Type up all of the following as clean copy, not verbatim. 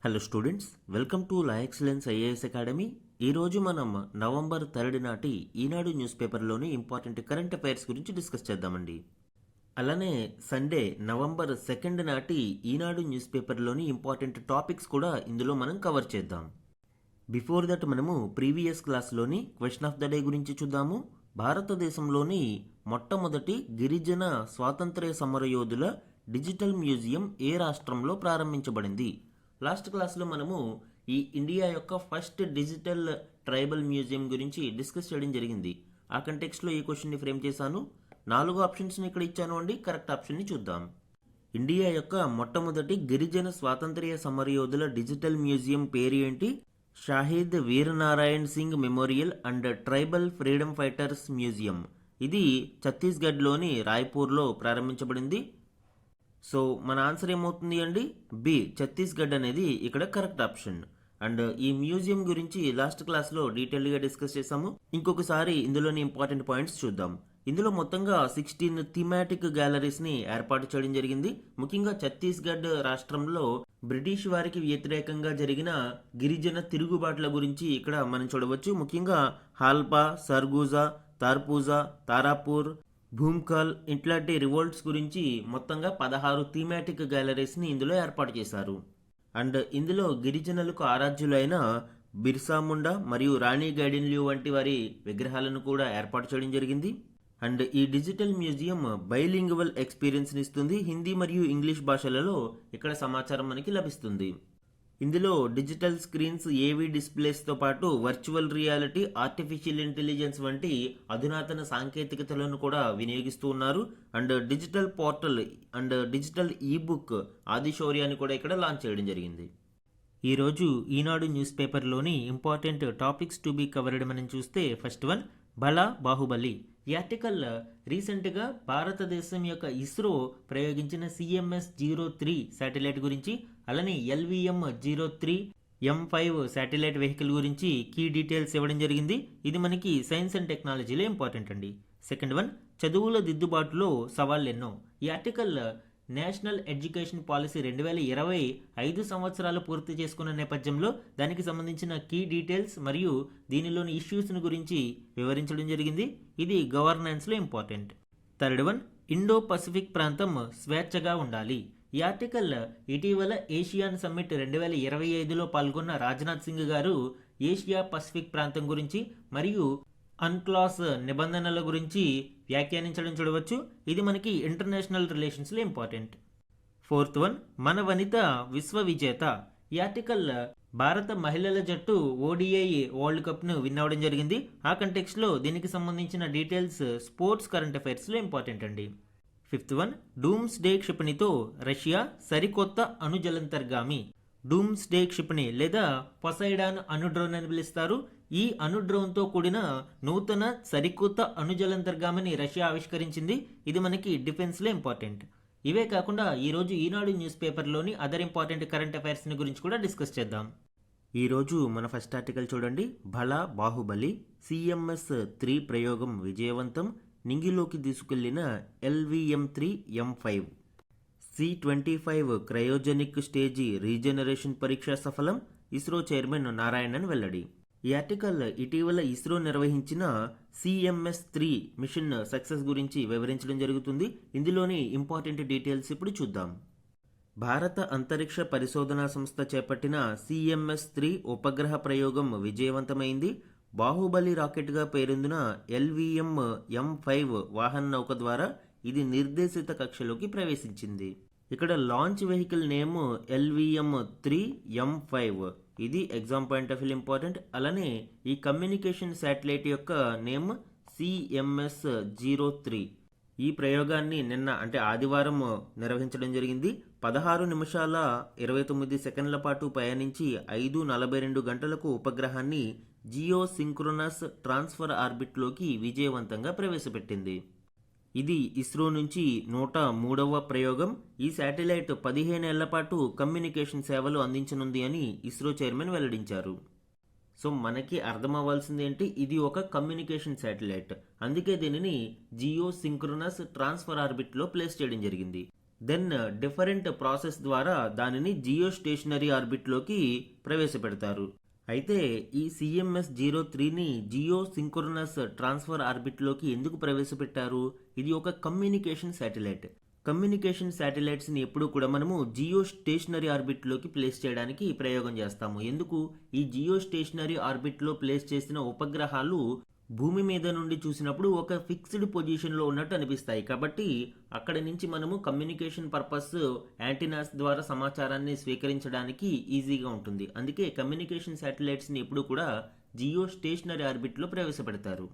Hello students, welcome to La Excellence IAS Academy. ఈరోజు మనం November 3 నాటి ఈనాడు న్యూస్ పేపర్లోని ఇంపార్టెంట్ కరెంట్ అఫైర్స్ గురించి డిస్కస్ చేద్దామండి. అలానే సండే నవంబర్ 2 నాటి ఈనాడు న్యూస్ పేపర్లోని ఇంపార్టెంట్ టాపిక్స్ కూడా ఇందులో మనం కవర్ చేద్దాం. బిఫోర్ దట్ మనము ప్రీవియస్ క్లాస్లోని క్వశ్చన్ ఆఫ్ ద డే గురించి చూద్దాము. భారతదేశంలోని మొట్టమొదటి గిరిజన స్వాతంత్ర్య సమరయోధుల డిజిటల్ మ్యూజియం ఏ రాష్ట్రంలో ప్రారంభించబడింది? లాస్ట్ క్లాస్లో మనము ఈ ఇండియా యొక్క ఫస్ట్ డిజిటల్ ట్రైబల్ మ్యూజియం గురించి డిస్కస్ చేయడం జరిగింది. ఆ కంటెక్స్ట్లో ఈ క్వశ్చన్ని ఫ్రేమ్ చేశాను. 4 ఆప్షన్స్ని ఇక్కడ ఇచ్చాను అండి. కరెక్ట్ ఆప్షన్ని చూద్దాం. ఇండియా యొక్క మొట్టమొదటి గిరిజన స్వాతంత్ర్య సమరయోధుల డిజిటల్ మ్యూజియం పేరు ఏంటి? Shahid Veernarayan Singh memorial and tribal freedom fighters museum. ఇది ఛత్తీస్గఢ్లోని రాయ్పూర్లో ప్రారంభించబడింది. సో మన ఆన్సర్ ఏమవుతుంది అండి? బి, ఛత్తీస్గఢ్ అనేది ఇక్కడ కరెక్ట్ ఆప్షన్. అండ్ ఈ మ్యూజియం గురించి లాస్ట్ క్లాస్లో డీటెయిల్గా డిస్కస్ చేసాము. ఇంకొకసారి ఇందులోని ఇంపార్టెంట్ పాయింట్స్ చూద్దాం. ఇందులో మొత్తంగా 16 థీమాటిక్ గ్యాలరీస్ని ఏర్పాటు చేయడం జరిగింది. ముఖ్యంగా ఛత్తీస్గఢ్ రాష్ట్రంలో బ్రిటిష్ వారికి వ్యతిరేకంగా జరిగిన గిరిజన తిరుగుబాట్ల గురించి ఇక్కడ మనం చూడవచ్చు. ముఖ్యంగా హాల్పా, సర్గూజా, తార్పూజా, తారాపూర్, భూమ్కాల్ ఇట్లాంటి రివోల్ట్స్ గురించి మొత్తంగా 16 థీమాటిక్ గ్యాలరీస్ని ఇందులో ఏర్పాటు చేశారు. అండ్ ఇందులో గిరిజనులకు ఆరాధ్యులైన బిర్సా ముండా మరియు రాణి గైడిన్లియూ వంటి వారి విగ్రహాలను కూడా ఏర్పాటు చేయడం జరిగింది. అండ్ ఈ డిజిటల్ మ్యూజియం బైలింగ్వల్ ఎక్స్పీరియన్స్ని ఇస్తుంది. హిందీ మరియు ఇంగ్లీష్ భాషలలో ఇక్కడ సమాచారం మనకి లభిస్తుంది. ఇందులో డిజిటల్ స్క్రీన్స్, ఏవీ డిస్ప్లేస్తో పాటు వర్చువల్ రియాలిటీ, ఆర్టిఫిషియల్ ఇంటెలిజెన్స్ వంటి అధునాతన సాంకేతికతలను కూడా వినియోగిస్తూ ఉన్నారు. And digital portal and digital ebook ఆదిశౌర్యాన్ని కూడా ఇక్కడ లాంచ్ చేయడం జరిగింది. ఈరోజు ఈనాడు న్యూస్ పేపర్లోని important topics to be covered మనం చూస్తే ఫస్ట్ వన్, బలా బాహుబలి. ఈ ఆర్టికల్ రీసెంట్గా భారతదేశం యొక్క ఇస్రో ప్రయోగించిన CMS-03 శాటిలైట్ గురించి, అలానే LVM-03 M5 శాటిలైట్ వెహికల్ గురించి కీ డీటెయిల్స్ ఇవ్వడం జరిగింది. ఇది మనకి సైన్స్ అండ్ టెక్నాలజీలో ఇంపార్టెంట్ అండి. సెకండ్ వన్, చదువుల దిద్దుబాటులో సవాళ్ళెన్నో. ఈ ఆర్టికల్ నేషనల్ ఎడ్యుకేషన్ పాలసీ 2020 5 సంవత్సరాలు పూర్తి చేసుకున్న నేపథ్యంలో దానికి సంబంధించిన కీ డీటెయిల్స్ మరియు దీనిలోని ఇష్యూస్ను గురించి వివరించడం జరిగింది. ఇది గవర్నెన్స్లో important. Third one, Indo Pacific ప్రాంతం స్వేచ్ఛగా ఉండాలి. ఈ ఆర్టికల్ ఇటీవల ఏషియాన్ సమ్మిట్ 2025లో పాల్గొన్న రాజ్నాథ్ సింగ్ గారు ఏషియా పసిఫిక్ ప్రాంతం గురించి మరియు అన్క్లాస్ నిబంధనల గురించి వ్యాఖ్యానించడం చూడవచ్చు. ఇది మనకి ఇంటర్నేషనల్ రిలేషన్స్లో ఇంపార్టెంట్. ఫోర్త్ వన్, మన వనిత విశ్వ విజేత. ఈ ఆర్టికల్ భారత మహిళల జట్టు ODI వరల్డ్ కప్ను విన్ అవ్వడం జరిగింది. ఆ కంటెక్స్లో దీనికి సంబంధించిన డీటెయిల్స్ స్పోర్ట్స్ కరెంట్ అఫైర్స్లో ఇంపార్టెంట్ అండి. ఫిఫ్త్ వన్, డూమ్స్ డే క్షిపణితో రష్యా సరికొత్త అణుజలంతర్గామి. డూమ్స్ డే క్షిపణి లేదా పొసైడాన్ అణుడ్రోన్ అని పిలుస్తారు. ఈ అణుడ్రోన్తో కూడిన నూతన సరికొత్త అణుజలంతర్గామిని రష్యా ఆవిష్కరించింది. ఇది మనకి డిఫెన్స్లో ఇంపార్టెంట్. ఇవే కాకుండా ఈరోజు Eenadu news పేపర్లోని other important current అఫైర్స్ని గురించి కూడా డిస్కస్ చేద్దాం. ఈరోజు మన ఫస్ట్ ఆర్టికల్ చూడండి. బలా బాహుబలి, CMS-3 ప్రయోగం విజయవంతం, నింగిలోకి తీసుకెళ్లిన LVM-3 M5. C-25 cryogenic stage regeneration పరీక్ష సఫలం, ఇస్రో చైర్మన్ నారాయణన్ వెల్లడి. ఈ ఆర్టికల్ ఇటీవల ఇస్రో నిర్వహించిన CMS-3 మిషన్ సక్సెస్ గురించి వివరించడం జరుగుతుంది. ఇందులోని ఇంపార్టెంట్ డీటెయిల్స్ ఇప్పుడు చూద్దాం. భారత అంతరిక్ష పరిశోధనా సంస్థ చేపట్టిన CMS-3 ఉపగ్రహ ప్రయోగం విజయవంతమైంది. బాహుబలి రాకెట్గా పేరొందిన LVM-M5 వాహన నౌక ద్వారా ఇది నిర్దేశిత కక్షలోకి ప్రవేశించింది. ఇక్కడ launch vehicle name LVM-3 M5. ఇది exam point of view important. అలానే ఈ కమ్యూనికేషన్ శాటిలైట్ యొక్క నేమ్ CMS-03. ఈ ప్రయోగాన్ని నిన్న అంటే ఆదివారం నిర్వహించడం జరిగింది. 16 నిమిషాల 29 సెకండ్ల పాటు పయనించి 5:42 గంటలకు ఉపగ్రహాన్ని జియో సింక్రోనస్ ట్రాన్స్ఫర్ ఆర్బిట్లోకి విజయవంతంగా ప్రవేశపెట్టింది. ఇది ఇస్రో నుంచి 103వ ప్రయోగం. ఈ శాటిలైట్ 15 ఏళ్ల పాటు కమ్యూనికేషన్ సేవలు అందించనుంది అని ఇస్రో చైర్మన్ వెల్లడించారు. సో మనకి అర్థం అవ్వాల్సింది ఏంటి, ఇది ఒక కమ్యూనికేషన్ శాటిలైట్, అందుకే దీనిని జియో సింక్రోనస్ ట్రాన్స్ఫర్ ఆర్బిట్లో ప్లేస్ చేయడం జరిగింది. దెన్ డిఫరెంట్ ప్రాసెస్ ద్వారా దానిని జియో స్టేషనరీ ఆర్బిట్లోకి ప్రవేశపెడతారు. అయితే ఈ CMS-03ని జియో సింక్రోనస్ ట్రాన్స్ఫర్ ఆర్బిట్లోకి ఎందుకు ప్రవేశపెట్టారు? ఇది ఒక కమ్యూనికేషన్ శాటిలైట్. కమ్యూనికేషన్ శాటిలైట్స్ని ఎప్పుడూ కూడా మనము జియో స్టేషనరీ ఆర్బిట్లోకి ప్లేస్ చేయడానికి ప్రయోగం చేస్తాము. ఎందుకు? ఈ జియో స్టేషనరీ ఆర్బిట్లో ప్లేస్ చేసిన ఉపగ్రహాలు భూమి మీద నుండి చూసినప్పుడు ఒక ఫిక్స్డ్ పొజిషన్లో ఉన్నట్టు అనిపిస్తాయి. కాబట్టి అక్కడి నుంచి మనము కమ్యూనికేషన్ పర్పస్ యాంటీనాస్ ద్వారా సమాచారాన్ని స్వీకరించడానికి ఈజీగా ఉంటుంది. అందుకే కమ్యూనికేషన్ శాటిలైట్స్ని ఎప్పుడు కూడా జియో స్టేషనరీ ఆర్బిట్లో ప్రవేశపెడతారు.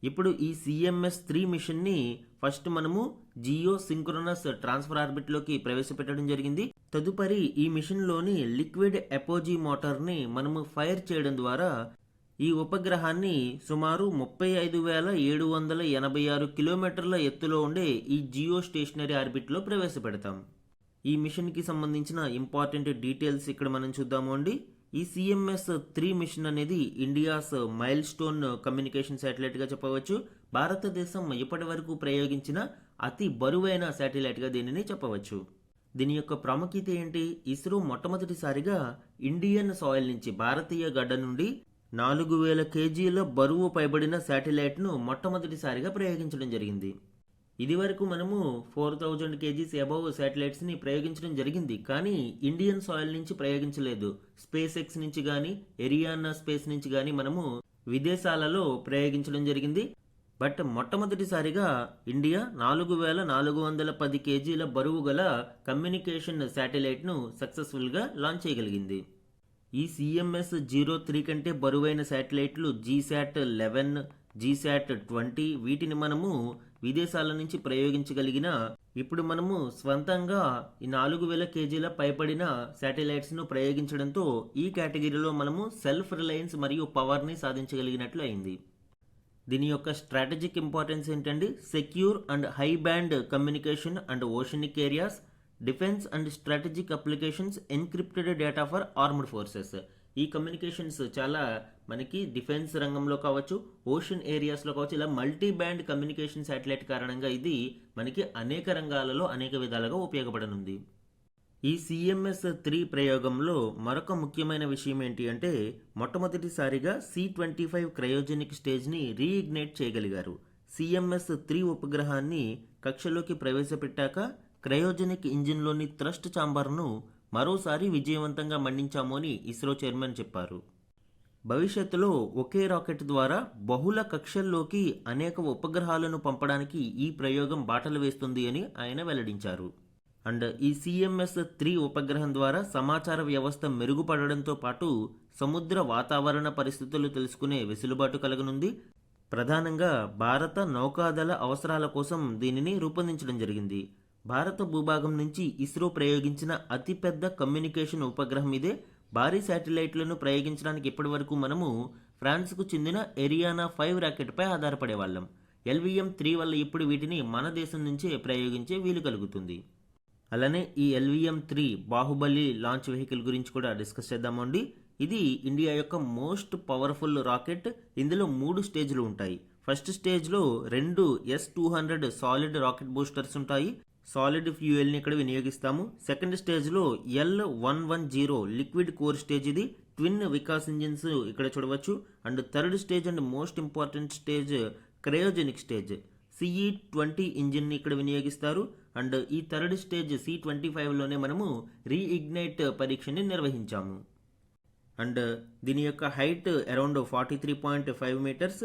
ఇప్పుడు ఈ CMS-3 మిషన్ని ఫస్ట్ మనము జియో సింక్రోనస్ ట్రాన్స్ఫర్ ఆర్బిట్లోకి ప్రవేశపెట్టడం జరిగింది. తదుపరి ఈ మిషన్లోని లిక్విడ్ అపోజీ మోటార్ని మనము ఫైర్ చేయడం ద్వారా ఈ ఉపగ్రహాన్ని సుమారు 35,786 కిలోమీటర్ల ఎత్తులో ఉండే ఈ జియో స్టేషనరీ ఆర్బిట్లో ప్రవేశపెడతాం. ఈ మిషన్కి సంబంధించిన ఇంపార్టెంట్ డీటెయిల్స్ ఇక్కడ మనం చూద్దాము అండి. ఈ CMS-3 మిషన్ అనేది ఇండియాస్ మైల్ స్టోన్ కమ్యూనికేషన్ శాటిలైట్గా చెప్పవచ్చు. భారతదేశం ఇప్పటి వరకు ప్రయోగించిన అతి బరువైన శాటిలైట్గా దీనిని చెప్పవచ్చు. దీని యొక్క ప్రాముఖ్యత ఏంటి? ఇస్రో మొట్టమొదటిసారిగా ఇండియన్ సాయిల్ నుంచి, భారతీయ గడ్డ నుండి 4,000 కేజీల బరువు పైబడిన శాటిలైట్ను మొట్టమొదటిసారిగా ప్రయోగించడం జరిగింది. ఇది వరకు మనము 4,000 కేజీస్ అబవ్ శాటిలైట్స్ని ప్రయోగించడం జరిగింది, కానీ ఇండియన్ సాయిల్ నుంచి ప్రయోగించలేదు. స్పేస్ ఎక్స్ నుంచి కానీ, ఎరియానా స్పేస్ నుంచి కానీ మనము విదేశాలలో ప్రయోగించడం జరిగింది. బట్ మొట్టమొదటిసారిగా ఇండియా 4,410 కేజీల బరువు గల కమ్యూనికేషన్ శాటిలైట్ను సక్సెస్ఫుల్గా లాంచ్ చేయగలిగింది. ఈ CMS-03 కంటే బరువైన శాటిలైట్లు GSAT-11, GSAT-20 వీటిని మనము విదేశాల నుంచి ప్రయోగించగలిగిన ఇప్పుడు మనము స్వంతంగా ఈ 4,000 కేజీల పైబడిన శాటిలైట్స్ను ప్రయోగించడంతో ఈ కేటగిరీలో మనము సెల్ఫ్ రిలయన్స్ మరియు పవర్ని సాధించగలిగినట్లు అయింది. దీని యొక్క స్ట్రాటజిక్ ఇంపార్టెన్స్ ఏంటండి? Secure and high band communication and oceanic areas, defence and strategic applications, encrypted data for armed forces. ఈ కమ్యూనికేషన్స్ చాలా మనకి డిఫెన్స్ రంగంలో కావచ్చు, ఓషన్ ఏరియాస్లో కావచ్చు, ఇలా మల్టీ బ్యాండ్ కమ్యూనికేషన్ శాటిలైట్ కారణంగా ఇది మనకి అనేక రంగాలలో అనేక విధాలుగా ఉపయోగపడనుంది. ఈ CMS-3 ప్రయోగంలో మరొక ముఖ్యమైన విషయం ఏంటి అంటే మొట్టమొదటిసారిగా C-25 క్రయోజెనిక్ స్టేజ్ని రీఇగ్నైట్ చేయగలిగారు. CMS-3 ఉపగ్రహాన్ని కక్షలోకి ప్రవేశపెట్టాక క్రయోజెనిక్ ఇంజిన్లోని థ్రస్ట్ ఛాంబర్ను మరోసారి విజయవంతంగా మండించాము అని ఇస్రో చైర్మన్ చెప్పారు. భవిష్యత్తులో ఒకే రాకెట్ ద్వారా బహుళ కక్షల్లోకి అనేక ఉపగ్రహాలను పంపడానికి ఈ ప్రయోగం బాటలు వేస్తుంది అని ఆయన వెల్లడించారు. అండ్ ఈ CMS-3 ఉపగ్రహం ద్వారా సమాచార వ్యవస్థ మెరుగుపడడంతో పాటు సముద్ర వాతావరణ పరిస్థితులు తెలుసుకునే వెసులుబాటు కలగనుంది. ప్రధానంగా భారత నౌకాదళ అవసరాల కోసం దీనిని రూపొందించడం జరిగింది. భారత భూభాగం నుంచి ఇస్రో ప్రయోగించిన అతిపెద్ద కమ్యూనికేషన్ ఉపగ్రహం ఇదే. భారీ శాటిలైట్లను ప్రయోగించడానికి ఇప్పటి వరకు మనము ఫ్రాన్స్కు చెందిన ఎరియానా 5 రాకెట్పై ఆధారపడేవాళ్ళం. LVM-3 వల్ల ఇప్పుడు వీటిని మన దేశం నుంచే ప్రయోగించే వీలు కలుగుతుంది. అలానే ఈ LVM-3 బాహుబలి లాంచ్ వెహికల్ గురించి కూడా డిస్కస్ చేద్దామండి. ఇది ఇండియా యొక్క మోస్ట్ పవర్ఫుల్ రాకెట్. ఇందులో 3 స్టేజ్లు ఉంటాయి. ఫస్ట్ స్టేజ్లో 2 S-200 సాలిడ్ రాకెట్ బూస్టర్స్ ఉంటాయి. సాలిడ్ ఫ్యూయల్ని ఇక్కడ వినియోగిస్తాము. సెకండ్ స్టేజ్లో L-110 లిక్విడ్ కోర్ స్టేజ్, ఇది ట్విన్ వికాస్ ఇంజిన్స్ ఇక్కడ చూడవచ్చు. And third stage and most important stage cryogenic stage, CE-20 ఇంజిన్ని ఇక్కడ వినియోగిస్తారు. అండ్ ఈ థర్డ్ స్టేజ్ C-25లోనే మనము రీఇగ్నైట్ పరీక్షని నిర్వహించాము. అండ్ దీని యొక్క height around 43.5 meters.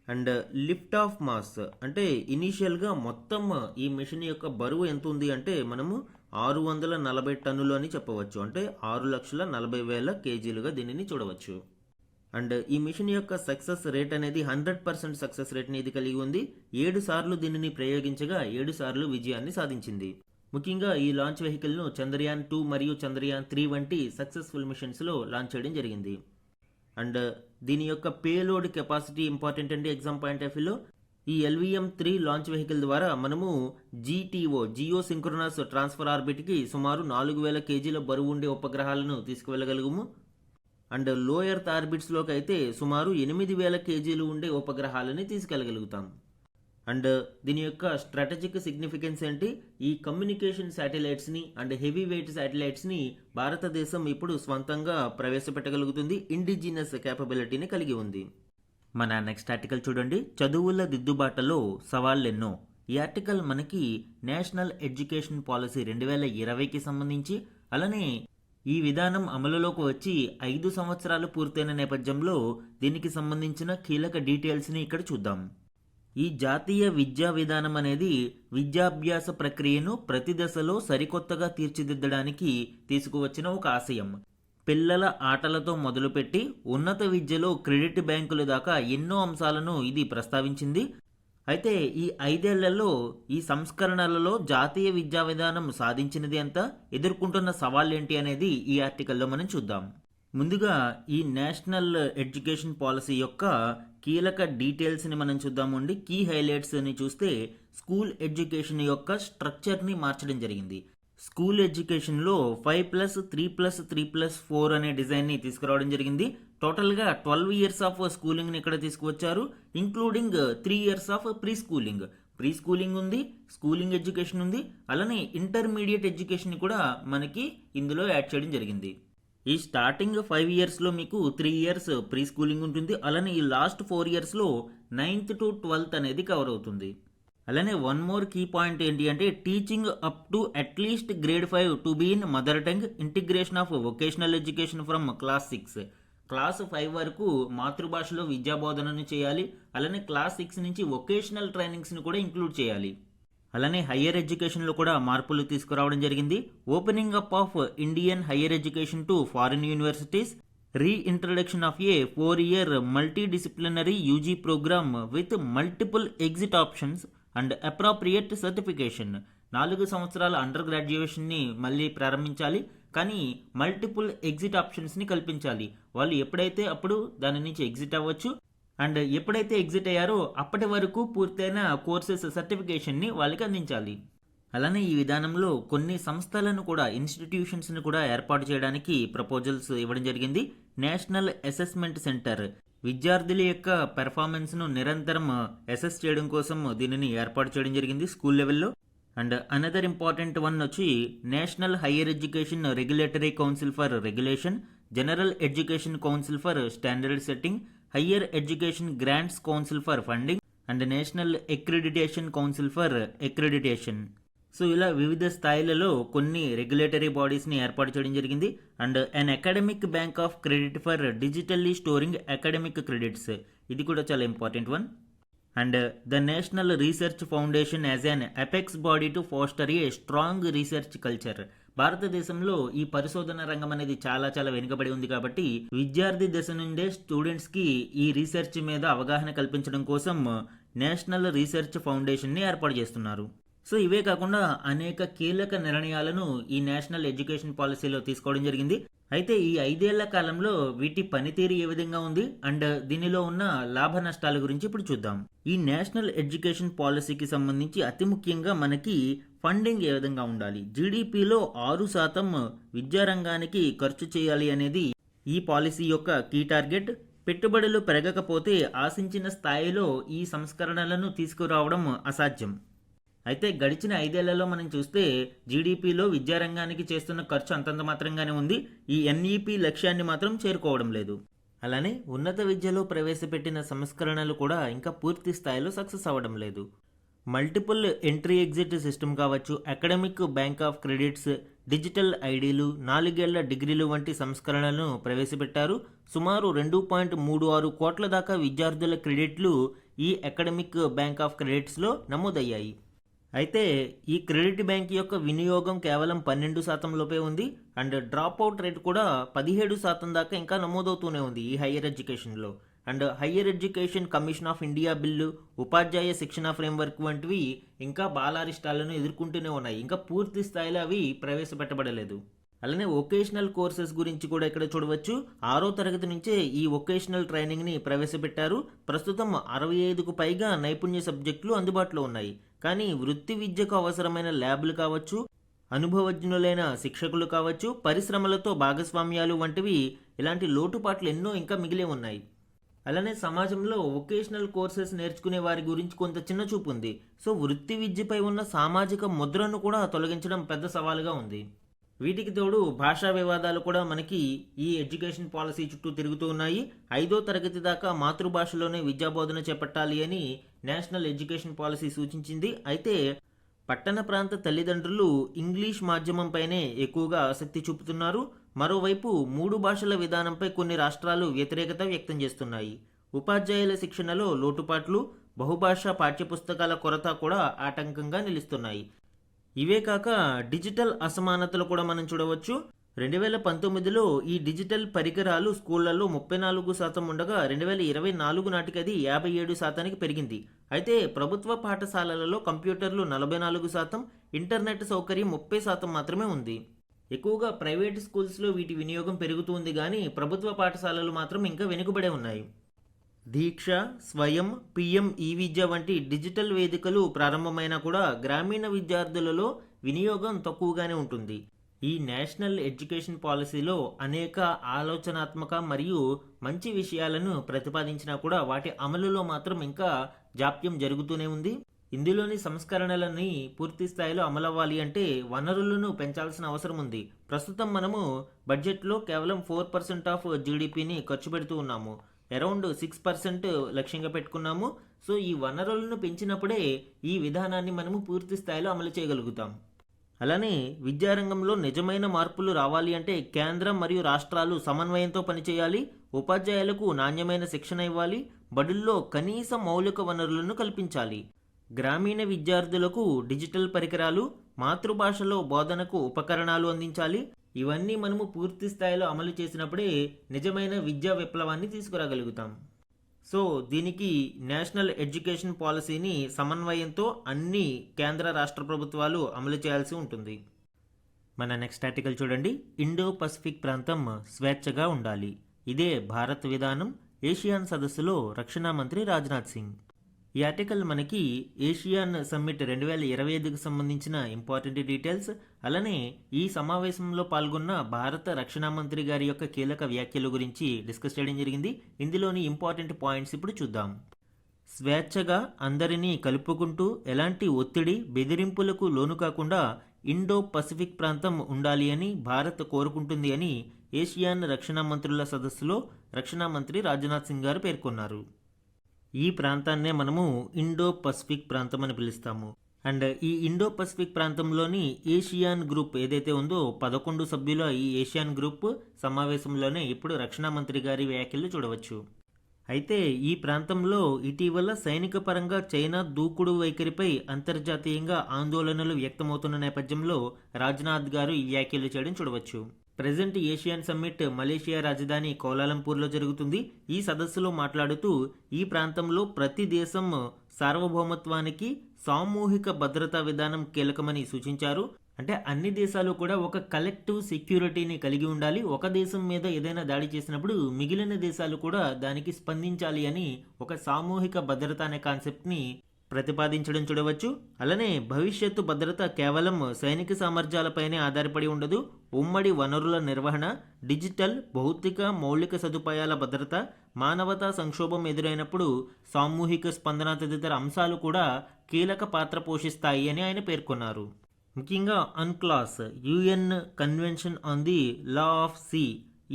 And lift off mass అంటే ఇనీషియల్గా మొత్తం ఈ మిషన్ యొక్క బరువు ఎంత ఉంది అంటే మనము 640 టన్నులు అని చెప్పవచ్చు. అంటే 6,40,000 కేజీలుగా దీనిని చూడవచ్చు. అండ్ ఈ మిషన్ యొక్క సక్సెస్ రేట్ అనేది 100% సక్సెస్ రేట్ని ఇది కలిగి ఉంది. 7 సార్లు దీనిని ప్రయోగించగా 7 సార్లు విజయాన్ని సాధించింది. ముఖ్యంగా ఈ లాంచ్ వెహికల్ను చంద్రయాన్-2 మరియు చంద్రయాన్-3 వంటి సక్సెస్ఫుల్ మిషన్స్లో లాంచ్ చేయడం జరిగింది. అండ్ దీని యొక్క పేలోడ్ కెపాసిటీ ఇంపార్టెంట్ అండి ఎగ్జామ్ పాయింట్ ఆఫ్ వ్యూలో. ఈ LVM-3 లాంచ్ వెహికల్ ద్వారా మనము GTO జియో సింక్రోనస్ ట్రాన్స్ఫర్ ఆర్బిట్కి సుమారు 4,000 కేజీల బరువు ఉండే ఉపగ్రహాలను తీసుకువెళ్ళగలుగుము. అండ్ లో ఎర్త్ ఆర్బిట్స్లోకి అయితే సుమారు 8,000 కేజీలు ఉండే ఉపగ్రహాలని తీసుకెళ్ళగలుగుతాం. అండ్ దీని యొక్క స్ట్రాటజిక్ సిగ్నిఫికెన్స్ ఏంటి, ఈ కమ్యూనికేషన్ శాటిలైట్స్ని అండ్ హెవీ వెయిట్ శాటిలైట్స్ని భారతదేశం ఇప్పుడు స్వంతంగా ప్రవేశపెట్టగలుగుతుంది, ఇండిజినస్ క్యాపబిలిటీని కలిగి ఉంది. మన నెక్స్ట్ ఆర్టికల్ చూడండి, చదువుల దిద్దుబాటులో సవాళ్ళెన్నో. ఈ ఆర్టికల్ మనకి నేషనల్ ఎడ్యుకేషన్ పాలసీ 2020కి సంబంధించి, అలానే ఈ విధానం అమలులోకి వచ్చి 5 సంవత్సరాలు పూర్తయిన నేపథ్యంలో దీనికి సంబంధించిన కీలక డీటెయిల్స్ని ఇక్కడ చూద్దాం. ఈ జాతీయ విద్యా విధానం అనేది విద్యాభ్యాస ప్రక్రియను ప్రతి దశలో సరికొత్తగా తీర్చిదిద్దడానికి తీసుకువచ్చిన ఒక ఆశయం. పిల్లల ఆటలతో మొదలుపెట్టి ఉన్నత విద్యలో క్రెడిట్ బ్యాంకుల దాకా ఎన్నో అంశాలను ఇది ప్రస్తావించింది. అయితే ఈ 5 ఏళ్లలో ఈ సంస్కరణలలో జాతీయ విద్యా విధానం సాధించినది ఎంత, ఎదుర్కొంటున్న సవాళ్ళేంటి అనేది ఈ ఆర్టికల్లో మనం చూద్దాం. ముందుగా ఈ నేషనల్ ఎడ్యుకేషన్ పాలసీ యొక్క కీలక డీటెయిల్స్ని మనం చూద్దామండి. కీ హైలైట్స్ని చూస్తే స్కూల్ ఎడ్యుకేషన్ యొక్క స్ట్రక్చర్ని మార్చడం జరిగింది. స్కూల్ ఎడ్యుకేషన్లో 5+3+3+4 అనే డిజైన్ని తీసుకురావడం జరిగింది. టోటల్గా 12 ఇయర్స్ ఆఫ్ స్కూలింగ్ని ఇక్కడ తీసుకువచ్చారు, including 3 years of pre schooling ఉంది, స్కూలింగ్ ఎడ్యుకేషన్ ఉంది, అలానే ఇంటర్మీడియట్ ఎడ్యుకేషన్ కూడా మనకి ఇందులో యాడ్ చేయడం జరిగింది. ఈ స్టార్టింగ్ 5 ఇయర్స్లో మీకు 3 ఇయర్స్ ప్రీ స్కూలింగ్ ఉంటుంది, అలానే ఈ లాస్ట్ 4 ఇయర్స్లో 9th to 12th అనేది కవర్ అవుతుంది. అలానే వన్ మోర్ కీ పాయింట్ ఏంటి అంటే teaching up to at least grade 5 to be in mother tongue, integration of vocational education from class 6. Class 5 వరకు మాతృభాషలో విద్యాబోధనను చేయాలి, అలానే క్లాస్ 6 నుంచి వొకేషనల్ ట్రైనింగ్స్ని కూడా ఇంక్లూడ్ చేయాలి. అలానే హయ్యర్ ఎడ్యుకేషన్లో కూడా మార్పులు తీసుకురావడం జరిగింది. Opening up of Indian higher education to foreign universities, reintroduction of a 4-year multidisciplinary UG programme with multiple exit options and appropriate certification. 4 సంవత్సరాల అండర్ గ్రాడ్యుయేషన్ని మళ్ళీ ప్రారంభించాలి, కానీ మల్టిపుల్ ఎగ్జిట్ ఆప్షన్స్ని కల్పించాలి. వాళ్ళు ఎప్పుడైతే అప్పుడు దాని నుంచి ఎగ్జిట్ అవ్వచ్చు, అండ్ ఎప్పుడైతే ఎగ్జిట్ అయ్యారో అప్పటి వరకు పూర్తయిన కోర్సెస్ సర్టిఫికేషన్ని వాళ్ళకి అందించాలి. అలానే ఈ విధానంలో కొన్ని సంస్థలను కూడా, ఇన్స్టిట్యూషన్స్ని కూడా ఏర్పాటు చేయడానికి ప్రపోజల్స్ ఇవ్వడం జరిగింది. నేషనల్ అసెస్మెంట్ సెంటర్ విద్యార్థుల యొక్క పెర్ఫార్మెన్స్ను నిరంతరం అసెస్ చేయడం కోసం దీనిని ఏర్పాటు చేయడం జరిగింది స్కూల్ లెవెల్లో. అండ్ అనదర్ ఇంపార్టెంట్ వన్ వచ్చి national higher education regulatory council for regulation, general education council for standard setting, higher education grants council for funding and national accreditation council for accreditation. So ఇలా వివిధ స్థాయిలలో కొన్ని regulatory బాడీస్ని ఏర్పాటు చేయడం జరిగింది. And an academic bank of credit for digitally storing academic credits, ఇది కూడా చాలా important one. And the national research foundation as an apex body to foster a strong research culture. భారతదేశంలో ఈ పరిశోధన రంగం అనేది చాలా వెనుకబడి ఉంది కాబట్టి విద్యార్థి దశ నుండే స్టూడెంట్స్కి ఈ రీసెర్చ్ మీద అవగాహన కల్పించడం కోసం నేషనల్ రీసెర్చ్ ఫౌండేషన్ని ఏర్పాటు చేస్తున్నారు. సో ఇవే కాకుండా అనేక కీలక నిర్ణయాలను ఈ నేషనల్ ఎడ్యుకేషన్ పాలసీలో తీసుకోవడం జరిగింది. అయితే ఈ 5 ఏళ్ల కాలంలో వీటి పనితీరు ఏ విధంగా ఉంది అండ్ దీనిలో ఉన్న లాభ నష్టాల గురించి ఇప్పుడు చూద్దాం. ఈ నేషనల్ ఎడ్యుకేషన్ పాలసీకి సంబంధించి అతి ముఖ్యంగా మనకి ఫండింగ్ ఏ విధంగా ఉండాలి, జీడిపిలో 6% విద్యారంగానికి ఖర్చు చేయాలి అనేది ఈ పాలసీ యొక్క కీ టార్గెట్. పెట్టుబడులు పెరగకపోతే ఆశించిన స్థాయిలో ఈ సంస్కరణలను తీసుకురావడం అసాధ్యం. అయితే గడిచిన 5 ఏళ్లలో మనం చూస్తే జీడిపిలో విద్యారంగానికి చేస్తున్న ఖర్చు అంతంత మాత్రంగానే ఉంది, ఈ ఎన్ఈపీ లక్ష్యాన్ని మాత్రం చేరుకోవడం లేదు. అలానే ఉన్నత విద్యలో ప్రవేశపెట్టిన సంస్కరణలు కూడా ఇంకా పూర్తి స్థాయిలో సక్సెస్ అవ్వడం లేదు. మల్టిపుల్ ఎంట్రీ ఎగ్జిట్ సిస్టమ్ కావచ్చు, academic bank of credits, digital ఐడీలు, 4 ఏళ్ల డిగ్రీలు వంటి సంస్కరణలను ప్రవేశపెట్టారు. సుమారు 2.36 కోట్ల దాకా విద్యార్థుల క్రెడిట్లు ఈ అకాడమిక్ బ్యాంక్ ఆఫ్ క్రెడిట్స్లో నమోదయ్యాయి. అయితే ఈ క్రెడిట్ బ్యాంక్ యొక్క వినియోగం కేవలం 12% లోపే ఉంది అండ్ డ్రాప్ అవుట్ రేట్ కూడా 17% దాకా ఇంకా నమోదవుతూనే ఉంది ఈ హయ్యర్ ఎడ్యుకేషన్లో. And higher education commission of India bill, ఉపాధ్యాయ శిక్షణ ఫ్రేమ్వర్క్ వంటివి ఇంకా బాలారిష్టాలను ఎదుర్కొంటూనే ఉన్నాయి, ఇంకా పూర్తి స్థాయిలో అవి ప్రవేశపెట్టబడలేదు. అలానే వొకేషనల్ కోర్సెస్ గురించి కూడా ఇక్కడ చూడవచ్చు. 6వ తరగతి నుంచే ఈ వొకేషనల్ ట్రైనింగ్ని ప్రవేశపెట్టారు. ప్రస్తుతం 65కు పైగా నైపుణ్య సబ్జెక్టులు అందుబాటులో ఉన్నాయి. కానీ వృత్తి విద్యకు అవసరమైన ల్యాబ్లు కావచ్చు, అనుభవజ్ఞులైన శిక్షకులు కావచ్చు, పరిశ్రమలతో భాగస్వామ్యాలు వంటివి ఇలాంటి లోటుపాట్లు ఎన్నో ఇంకా మిగిలే ఉన్నాయి. అలానే సమాజంలో వొకేషనల్ కోర్సెస్ నేర్చుకునే వారి గురించి కొంత చిన్న చూపు ఉంది. సో వృత్తి విద్యపై ఉన్న సామాజిక ముద్రను కూడా తొలగించడం పెద్ద సవాలుగా ఉంది. వీటికి తోడు భాషా వివాదాలు కూడా మనకి ఈ ఎడ్యుకేషన్ పాలసీ చుట్టూ తిరుగుతూ ఉన్నాయి. 5వ తరగతి దాకా మాతృభాషలోనే విద్యాబోధన చేపట్టాలి అని నేషనల్ ఎడ్యుకేషన్ పాలసీ సూచించింది. అయితే పట్టణ ప్రాంత తల్లిదండ్రులు ఇంగ్లీష్ మాధ్యమంపైనే ఎక్కువగా ఆసక్తి చూపుతున్నారు. మరోవైపు 3 భాషల విధానంపై కొన్ని రాష్ట్రాలు వ్యతిరేకత వ్యక్తం చేస్తున్నాయి. ఉపాధ్యాయుల శిక్షణలో లోటుపాట్లు, బహుభాషా పాఠ్యపుస్తకాల కొరత కూడా ఆటంకంగా నిలుస్తున్నాయి. ఇవే కాక డిజిటల్ అసమానతలు కూడా మనం చూడవచ్చు. 2019లో ఈ డిజిటల్ పరికరాలు స్కూళ్లలో 34% ఉండగా 2024 నాటికి అది 57%కి పెరిగింది. అయితే ప్రభుత్వ పాఠశాలలలో కంప్యూటర్లు 44%, ఇంటర్నెట్ సౌకర్యం 30% మాత్రమే ఉంది. ఎక్కువగా ప్రైవేట్ స్కూల్స్లో వీటి వినియోగం పెరుగుతుంది కానీ ప్రభుత్వ పాఠశాలలు మాత్రం ఇంకా వెనుకబడే ఉన్నాయి. దీక్ష, స్వయం, పిఎం ఈ విద్య వంటి డిజిటల్ వేదికలు ప్రారంభమైనా కూడా గ్రామీణ విద్యార్థులలో వినియోగం తక్కువగానే ఉంటుంది. ఈ నేషనల్ ఎడ్యుకేషన్ పాలసీలో అనేక ఆలోచనాత్మక మరియు మంచి విషయాలను ప్రతిపాదించినా కూడా వాటి అమలులో మాత్రం ఇంకా జాప్యం జరుగుతూనే ఉంది. ఇందులోని సంస్కరణలని పూర్తి స్థాయిలో అమలవ్వాలి అంటే వనరులను పెంచాల్సిన అవసరం ఉంది. ప్రస్తుతం మనము బడ్జెట్లో కేవలం 4% ఆఫ్ జీడిపిని ఖర్చు పెడుతూ ఉన్నాము. అరౌండ్ 6% లక్ష్యంగా పెట్టుకున్నాము. సో ఈ వనరులను పెంచినప్పుడే ఈ విధానాన్ని మనము పూర్తి స్థాయిలో అమలు చేయగలుగుతాం. అలానే విద్యారంగంలో నిజమైన మార్పులు రావాలి అంటే కేంద్రం మరియు రాష్ట్రాలు సమన్వయంతో పనిచేయాలి. ఉపాధ్యాయులకు నాణ్యమైన శిక్షణ ఇవ్వాలి. బడుల్లో కనీస మౌలిక వనరులను కల్పించాలి. గ్రామీణ విద్యార్థులకు డిజిటల్ పరికరాలు, మాతృభాషలో బోధనకు ఉపకరణాలు అందించాలి. ఇవన్నీ మనము పూర్తి స్థాయిలో అమలు చేసినప్పుడే నిజమైన విద్యా విప్లవాన్ని తీసుకురాగలుగుతాం. సో దీనికి నేషనల్ ఎడ్యుకేషన్ పాలసీని సమన్వయంతో అన్ని కేంద్ర రాష్ట్ర ప్రభుత్వాలు అమలు చేయాల్సి ఉంటుంది. మన నెక్స్ట్ ఆర్టికల్ చూడండి. ఇండో పసిఫిక్ ప్రాంతం స్వేచ్ఛగా ఉండాలి, ఇదే భారత్ విధానం, ఏషియాన్ సదస్సులో రక్షణ మంత్రి రాజ్నాథ్ సింగ్. ఈ ఆర్టికల్ మనకి ఏషియాన్ సమ్మిట్ 2025కి సంబంధించిన ఇంపార్టెంట్ డీటెయిల్స్, అలానే ఈ సమావేశంలో పాల్గొన్న భారత రక్షణ మంత్రి గారి యొక్క కీలక వ్యాఖ్యల గురించి డిస్కస్ చేయడం జరిగింది. ఇందులోని ఇంపార్టెంట్ పాయింట్స్ ఇప్పుడు చూద్దాం. స్వేచ్ఛగా అందరినీ కలుపుకుంటూ ఎలాంటి ఒత్తిడి, బెదిరింపులకు లోను కాకుండా ఇండో పసిఫిక్ ప్రాంతం ఉండాలి అని భారత్ కోరుకుంటుంది అని ఏషియాన్ రక్షణ మంత్రుల సదస్సులో రక్షణ మంత్రి రాజ్నాథ్ సింగ్ గారు పేర్కొన్నారు. ఈ ప్రాంతాన్నే మనము ఇండో పసిఫిక్ ప్రాంతం అని పిలుస్తాము. అండ్ ఈ ఇండో పసిఫిక్ ప్రాంతంలోని ఏషియాన్ గ్రూప్ ఏదైతే ఉందో 11 సభ్యుల ఈ ఏషియాన్ గ్రూప్ సమావేశంలోనే ఇప్పుడు రక్షణ మంత్రి గారి వ్యాఖ్యలు చూడవచ్చు. అయితే ఈ ప్రాంతంలో ఇటీవల సైనిక పరంగా చైనా దూకుడు వైఖరిపై అంతర్జాతీయంగా ఆందోళనలు వ్యక్తమవుతున్న నేపథ్యంలో రాజ్నాథ్ గారు ఈ వ్యాఖ్యలు చేయడం చూడవచ్చు. ప్రెజెంట్ ఏషియన్ సమ్మిట్ మలేషియా రాజధాని కౌలాలంపూర్లో జరుగుతుంది. ఈ సదస్సులో మాట్లాడుతూ ఈ ప్రాంతంలో ప్రతి దేశం సార్వభౌమత్వానికి సామూహిక భద్రతా విధానం కీలకమని సూచించారు. అంటే అన్ని దేశాలు కూడా ఒక కలెక్టివ్ సెక్యూరిటీని కలిగి ఉండాలి. ఒక దేశం మీద ఏదైనా దాడి చేసినప్పుడు మిగిలిన దేశాలు కూడా దానికి స్పందించాలి అని ఒక సామూహిక భద్రత అనే కాన్సెప్ట్ని ప్రతిపాదించడం చూడవచ్చు. అలానే భవిష్యత్తు భద్రత కేవలం సైనిక సామర్థ్యాలపైనే ఆధారపడి ఉండదు. ఉమ్మడి వనరుల నిర్వహణ, డిజిటల్, భౌతిక మౌలిక సదుపాయాల భద్రత, మానవతా సంక్షోభం ఎదురైనప్పుడు సామూహిక స్పందన తదితర అంశాలు కూడా కీలక పాత్ర పోషిస్తాయి అని ఆయన పేర్కొన్నారు. ముఖ్యంగా UNCLOS UN convention on the law of the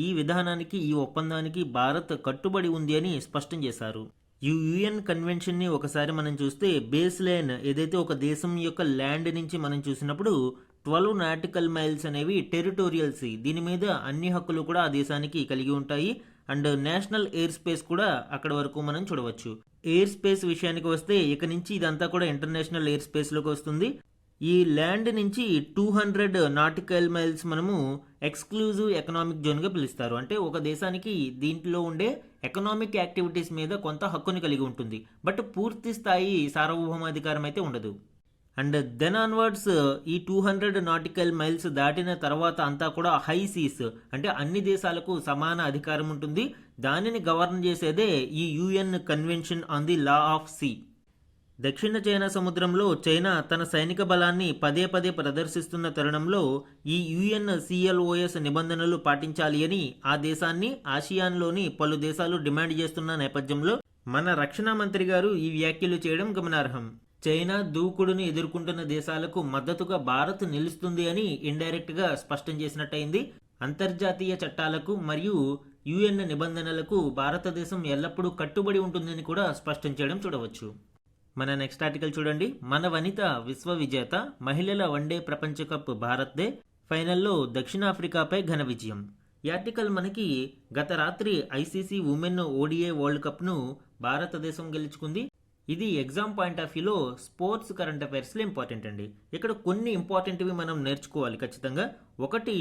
sea విధానానికి, ఈ ఒప్పందానికి భారత్ కట్టుబడి ఉంది అని స్పష్టం చేశారు. ఈ యుఎన్ కన్వెన్షన్ని ఒకసారి మనం చూస్తే బేస్ లైన్ ఏదైతే ఒక దేశం యొక్క ల్యాండ్ నుంచి మనం చూసినప్పుడు 12 నాటికల్ మైల్స్ అనేవి టెరిటోరియల్ సీ, దీని మీద అన్ని హక్కులు కూడా ఆ దేశానికి కలిగి ఉంటాయి. అండ్ నేషనల్ ఎయిర్ స్పేస్ కూడా అక్కడ వరకు మనం చూడవచ్చు. ఎయిర్ స్పేస్ విషయానికి వస్తే ఇక నుంచి ఇదంతా కూడా ఇంటర్నేషనల్ ఎయిర్ స్పేస్లోకి వస్తుంది. ఈ ల్యాండ్ నుంచి 200 నాటికల్ మైల్స్ మనము ఎక్స్క్లూజివ్ ఎకనామిక్ జోన్గా పిలుస్తారు. అంటే ఒక దేశానికి దీంట్లో ఉండే ఎకనామిక్ యాక్టివిటీస్ మీద కొంత హక్కుని కలిగి ఉంటుంది, బట్ పూర్తి స్థాయి సార్వభౌమాధికారం అయితే ఉండదు. అండ్ దెన్ ఆన్వర్డ్స్ ఈ 200 నాటికల్ మైల్స్ దాటిన తర్వాత అంతా కూడా హై సీస్, అంటే అన్ని దేశాలకు సమాన అధికారం ఉంటుంది. దానిని గవర్న్ చేసేదే ఈ UN convention on the law of sea. దక్షిణ చైనా సముద్రంలో చైనా తన సైనిక బలాన్ని పదే పదే ప్రదర్శిస్తున్న తరుణంలో ఈ UNCLOS నిబంధనలు పాటించాలి అని ఆ దేశాన్ని ఆసియాన్లోని పలు దేశాలు డిమాండ్ చేస్తున్న నేపథ్యంలో మన రక్షణ మంత్రి గారు ఈ వ్యాఖ్యలు చేయడం గమనార్హం. చైనా దూకుడుని ఎదుర్కొంటున్న దేశాలకు మద్దతుగా భారత్ నిలుస్తుంది అని ఇండైరెక్ట్ గా స్పష్టం చేసినట్టయింది. అంతర్జాతీయ చట్టాలకు మరియు UN నిబంధనలకు భారతదేశం ఎల్లప్పుడూ కట్టుబడి ఉంటుందని కూడా స్పష్టం చేయడం చూడవచ్చు. మన నెక్స్ట్ ఆర్టికల్ చూడండి. మన వనిత విశ్వ విజేత, మహిళల వన్డే ప్రపంచ కప్ భారత్దే, ఫైనల్లో దక్షిణాఫ్రికాపై ఘన విజయం. ఈ ఆర్టికల్ మనకి గత రాత్రి ICC ఉమెన్ ODI వరల్డ్ కప్ను భారతదేశం గెలుచుకుంది. ఇది ఎగ్జామ్ పాయింట్ ఆఫ్ వ్యూలో స్పోర్ట్స్ కరెంట్ అఫైర్స్లో ఇంపార్టెంట్ అండి. ఇక్కడ కొన్ని ఇంపార్టెంట్వి మనం నేర్చుకోవాలి ఖచ్చితంగా. ఒకటి,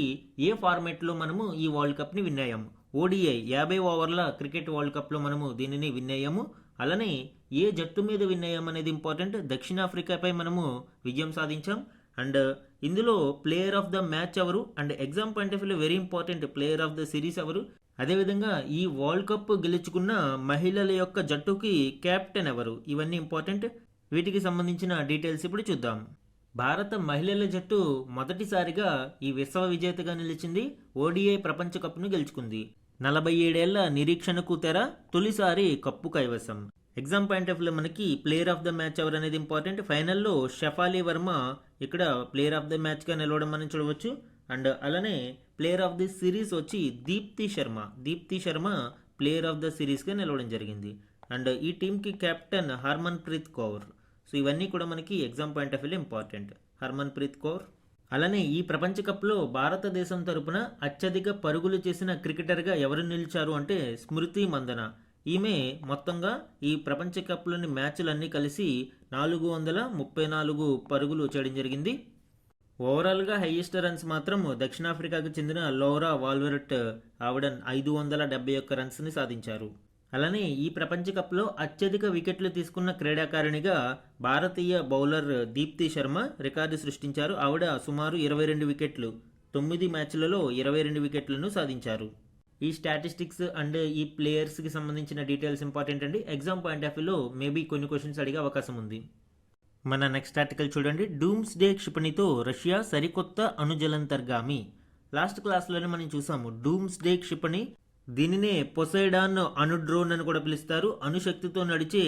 ఏ ఫార్మేట్లో మనము ఈ వరల్డ్ కప్ని విన్ అయ్యాము. ODI 50 ఓవర్ల క్రికెట్ వరల్డ్ కప్లో మనము దీనిని విన్ అయ్యాము. అలానే ఏ జట్టు మీద విన్ అయ్యాం అనేది ఇంపార్టెంట్. దక్షిణాఫ్రికాపై మనము విజయం సాధించాం. అండ్ ఇందులో ప్లేయర్ ఆఫ్ ద మ్యాచ్ ఎవరు, అండ్ ఎగ్జామ్ పాయింట్ ఆఫ్ వ్యూలో very important player of the series ఎవరు, అదేవిధంగా ఈ వరల్డ్ కప్ గెలుచుకున్న మహిళల యొక్క జట్టుకి కెప్టెన్ ఎవరు, ఇవన్నీ ఇంపార్టెంట్. వీటికి సంబంధించిన డీటెయిల్స్ ఇప్పుడు చూద్దాం. భారత మహిళల జట్టు మొదటిసారిగా ఈ విశ్వ విజేతగా నిలిచింది. ODI ప్రపంచ కప్ను గెలుచుకుంది. 47 ఏళ్ల నిరీక్షణకు తెర, తొలిసారి కప్పు కైవసం. ఎగ్జామ్ పాయింట్ ఆఫ్ వ్యూలో మనకి ప్లేయర్ ఆఫ్ ద మ్యాచ్ ఎవరు అనేది ఇంపార్టెంట్. ఫైనల్లో షఫాలి వర్మ ఇక్కడ ప్లేయర్ ఆఫ్ ద మ్యాచ్గా నిలవడం మనం చూడవచ్చు. అండ్ అలానే ప్లేయర్ ఆఫ్ ది సిరీస్ వచ్చి Deepti Sharma player of the సిరీస్గా నిలవడం జరిగింది. అండ్ ఈ టీంకి captain Harmanpreet Kaur. So ఇవన్నీ కూడా మనకి ఎగ్జామ్ పాయింట్ ఆఫ్ వ్యూలో ఇంపార్టెంట్. హర్మన్ ప్రీత్ కౌర్. అలానే ఈ ప్రపంచ కప్లో భారతదేశం తరపున అత్యధిక పరుగులు చేసిన క్రికెటర్గా ఎవరు నిలిచారు అంటే స్మృతి మందన. ఈమె మొత్తంగా ఈ ప్రపంచ కప్లోని మ్యాచ్లన్నీ కలిసి 434 పరుగులు చేయడం జరిగింది. ఓవరాల్గా హైయెస్ట్ రన్స్ మాత్రం దక్షిణాఫ్రికాకు చెందిన లౌరా వాల్వెరట్ ఆవిడ 571 రన్స్ని సాధించారు. అలానే ఈ ప్రపంచ కప్లో అత్యధిక వికెట్లు తీసుకున్న క్రీడాకారిణిగా భారతీయ బౌలర్ దీప్తి శర్మ రికార్డు సృష్టించారు. ఆవిడ సుమారు 22 వికెట్లు, 9 మ్యాచ్లలో 22 వికెట్లను సాధించారు. ఈ స్టాటిస్టిక్స్ అండ్ ఈ ప్లేయర్స్కి సంబంధించిన డీటెయిల్స్ ఇంపార్టెంట్ అండి. ఎగ్జామ్ పాయింట్ ఆఫ్ వ్యూలో మేబీ కొన్ని క్వశ్చన్స్ అడిగే అవకాశం ఉంది. మన నెక్స్ట్ ఆర్టికల్ చూడండి. డూమ్స్డే క్షిపణితో రష్యా సరికొత్త అణుజలంతర్గామి. లాస్ట్ క్లాస్లోనే మనం చూసాము డూమ్స్డే క్షిపణి. దీనినే పొసైడాన్ అణు డ్రోన్ అని కూడా పిలుస్తారు. అణుశక్తితో నడిచే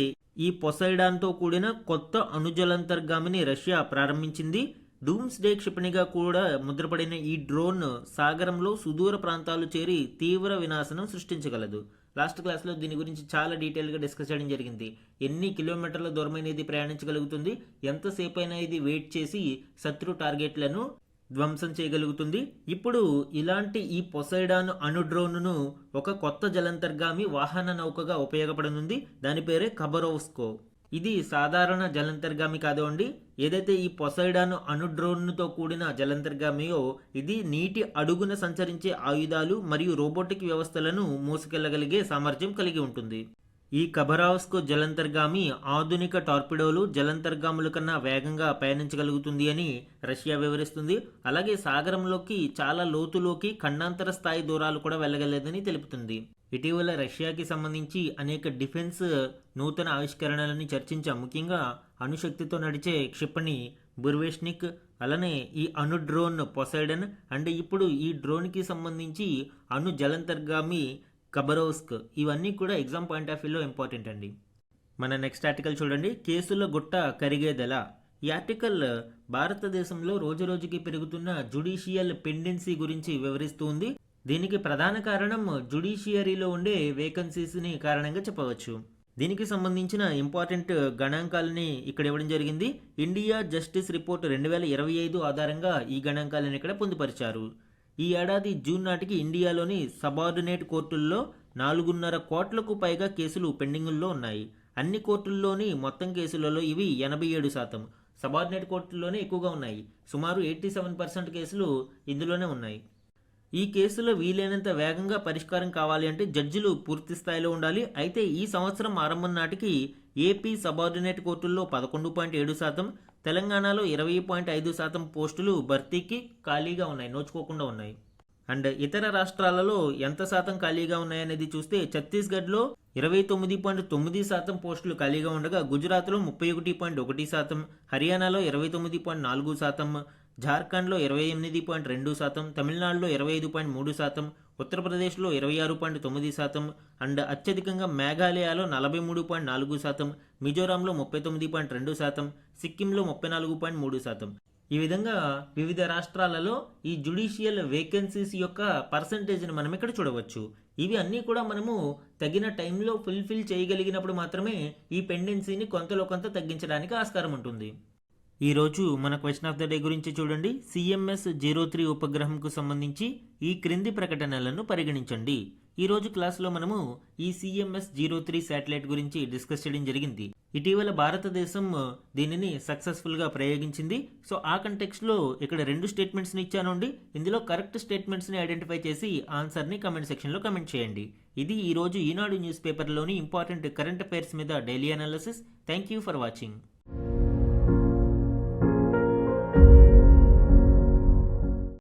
ఈ పొసైడాన్తో కూడిన కొత్త అణుజలంతర్గామిని రష్యా ప్రారంభించింది. డూమ్స్డే క్షిపణిగా కూడా ముద్రపడిన ఈ డ్రోన్ సాగరంలో సుదూర ప్రాంతాలు చేరి తీవ్ర వినాశనం సృష్టించగలదు. లాస్ట్ క్లాస్లో దీని గురించి చాలా డీటెయిల్గా డిస్కస్ చేయడం జరిగింది. ఎన్ని కిలోమీటర్ల దూరమైన ఇది ప్రయాణించగలుగుతుంది, ఎంతసేపు అయినా ఇది వెయిట్ చేసి శత్రు టార్గెట్లను ధ్వంసం చేయగలుగుతుంది. ఇప్పుడు ఇలాంటి ఈ పొసైడాన్ అణు డ్రోన్ను ఒక కొత్త జలంతర్గామి వాహన నౌకగా ఉపయోగపడనుంది. దాని పేరే ఖబరోవ్స్కో. ఇది సాధారణ జలంతర్గామి కాదు అండి. ఏదైతే ఈ పొసైడాన్ అణు డ్రోన్తో కూడిన జలంతర్గామియో ఇది నీటి అడుగున సంచరించే ఆయుధాలు మరియు రోబోటిక్ వ్యవస్థలను మోసుకెళ్లగలిగే సామర్థ్యం కలిగి ఉంటుంది. ఈ ఖబరోవ్స్కో జలంతర్గామి ఆధునిక టార్పిడోలు, జలంతర్గాముల కన్నా వేగంగా పయనించగలుగుతుంది అని రష్యా వివరిస్తుంది. అలాగే సాగరంలోకి చాలా లోతులోకి ఖండాంతర స్థాయి దూరాలు కూడా వెళ్ళగలదని తెలుపుతుంది. ఇటీవల రష్యాకి సంబంధించి అనేక డిఫెన్స్ నూతన ఆవిష్కరణలని చర్చించాం. ముఖ్యంగా అణుశక్తితో నడిచే క్షిపణి బుర్వేష్నిక్, అలానే ఈ అణు డ్రోన్ పొసైడన్, అండ్ ఇప్పుడు ఈ డ్రోన్కి సంబంధించి అణు జలంతర్గామి ఖబరోవ్స్క్. ఇవన్నీ కూడా ఎగ్జామ్ పాయింట్ ఆఫ్ వ్యూలో ఇంపార్టెంట్ అండి. మన నెక్స్ట్ ఆర్టికల్ చూడండి. కేసుల గుట్ట కరిగేదెలా. ఈ ఆర్టికల్ భారతదేశంలో రోజురోజుకి పెరుగుతున్న జుడిషియల్ పెండెన్సీ గురించి వివరిస్తుంది. దీనికి ప్రధాన కారణం జుడిషియరీలో ఉండే వేకెన్సీస్ని కారణంగా చెప్పవచ్చు. దీనికి సంబంధించిన ఇంపార్టెంట్ గణాంకాలని ఇక్కడ ఇవ్వడం జరిగింది. ఇండియా జస్టిస్ రిపోర్ట్ 2025 ఆధారంగా ఈ గణాంకాలను ఇక్కడ పొందుపరిచారు. ఈ ఏడాది జూన్ నాటికి ఇండియాలోని సబార్డినేట్ కోర్టుల్లో 4.5 కోట్లకు పైగా కేసులు పెండింగుల్లో ఉన్నాయి. అన్ని కోర్టుల్లోని మొత్తం కేసులలో ఇవి 87%. సబార్డినేట్ కోర్టుల్లోనే ఎక్కువగా ఉన్నాయి. సుమారు 87% కేసులు ఇందులోనే ఉన్నాయి. ఈ కేసులో వీలైనంత వేగంగా పరిష్కారం కావాలి అంటే జడ్జిలు పూర్తి స్థాయిలో ఉండాలి. అయితే ఈ సంవత్సరం ఆరంభం నాటికి ఏపీ సబార్డినేట్ కోర్టుల్లో 11.7%, తెలంగాణలో 20.5% పోస్టులు భర్తీకి ఖాళీగా ఉన్నాయి, నోచుకోకుండా ఉన్నాయి. అండ్ ఇతర రాష్ట్రాలలో ఎంత శాతం ఖాళీగా ఉన్నాయనేది చూస్తే ఛత్తీస్గఢ్లో 29.9% పోస్టులు ఖాళీగా ఉండగా గుజరాత్లో 31.1%, హర్యానాలో 29.4%, జార్ఖండ్లో 28.2%, తమిళనాడులో 25.3%, ఉత్తరప్రదేశ్లో 26.9% అండ్ అత్యధికంగా మేఘాలయలో 43.4%, మిజోరాంలో 39.2%, సిక్కింలో 34.3%. ఈ విధంగా వివిధ రాష్ట్రాలలో ఈ జ్యుడిషియల్ వేకెన్సీస్ యొక్క పర్సంటేజ్ని మనం ఇక్కడ చూడవచ్చు. ఇవి అన్నీ కూడా మనము తగిన టైంలో ఫుల్ఫిల్ చేయగలిగినప్పుడు మాత్రమే ఈ పెండెన్సీని కొంతలో కొంత తగ్గించడానికి ఆస్కారం ఉంటుంది. ఈరోజు మన క్వశ్చన్ ఆఫ్ ద డే గురించి చూడండి. CMS-03 ఉపగ్రహంకు సంబంధించి ఈ క్రింది ప్రకటనలను పరిగణించండి. ఈరోజు క్లాస్లో మనము ఈ CMS-03 శాటిలైట్ గురించి డిస్కస్ చేయడం జరిగింది. ఇటీవల భారతదేశం దీనిని సక్సెస్ఫుల్గా ప్రయోగించింది. సో ఆ కంటెక్స్ట్లో ఇక్కడ 2 స్టేట్మెంట్స్ని ఇచ్చానండి. ఇందులో కరెక్ట్ స్టేట్మెంట్స్ని ఐడెంటిఫై చేసి ఆన్సర్ని కమెంట్ సెక్షన్లో కమెంట్ చేయండి. ఇది ఈరోజు ఈనాడు న్యూస్ పేపర్లోని ఇంపార్టెంట్ కరెంట్ అఫైర్స్ మీద daily analysis. Thank you for watching.